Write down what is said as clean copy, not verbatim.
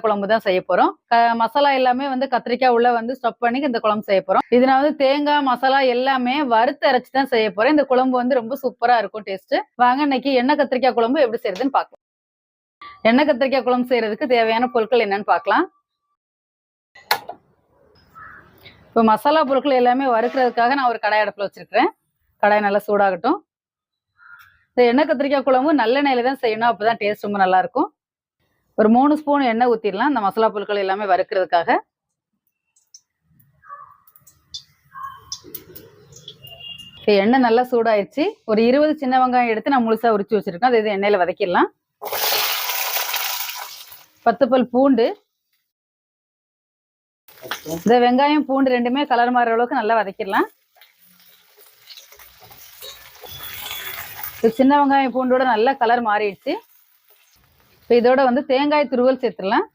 குழம்பு தான் செய்ய போறோம். மசாலா எல்லாமே வந்து கத்திரிக்காய் உள்ள வந்து ஸ்டஃப் பண்ணி இந்த குழம்பு செய்ய போறோம். இது நான் வந்து தேங்காய் மசாலா எல்லாமே வறுத்து அரைச்சு தான் செய்ய போறேன். இந்த குழம்பு வந்து ரொம்ப சூப்பரா இருக்கும் டேஸ்ட். வாங்க இன்னைக்கு எண்ணெய் கத்திரிக்காய் குழம்பு எப்படி செய்யறதுன்னு பார்க்கலாம். எண்ணெய் கத்திரிக்காய் குழம்பு செய்யறதுக்கு தேவையான பொருட்கள் என்னன்னு பார்க்கலாம். இப்போ மசாலா பொருட்கள் எல்லாமே வறுக்கிறதுக்காக நான் ஒரு கடாய் அடுப்புல வச்சிருக்கிறேன். கடாய் நல்லா சூடாகட்டும். இந்த எண்ணெய் கத்திரிக்காய் குழம்பு நல்லெண்ணெயில தான் செய்யணும், அப்பதான் டேஸ்ட் ரொம்ப நல்லா இருக்கும். ஒரு 3 ஸ்பூன் எண்ணெய் ஊத்திடலாம் இந்த மசாலா பொருட்கள் எல்லாமே வறுக்கிறதுக்காக. எண்ணெய் நல்லா சூடாயிடுச்சு. ஒரு 20 சின்ன வெங்காயம் எடுத்து நான் முழுசா உரிச்சு வச்சிருக்கேன். அது எண்ணெயில வதக்கிடலாம். 10 பல் பூண்டு. இந்த வெங்காயம் பூண்டு ரெண்டுமே கலர் மாறுற அளவுக்கு நல்லா வதக்கிடலாம். சின்ன வெங்காயம் பூண்டோட நல்லா கலர் மாறிடுச்சு. இப்போ இதோட வந்து தேங்காய் துருவல் சேர்த்துடலாம்.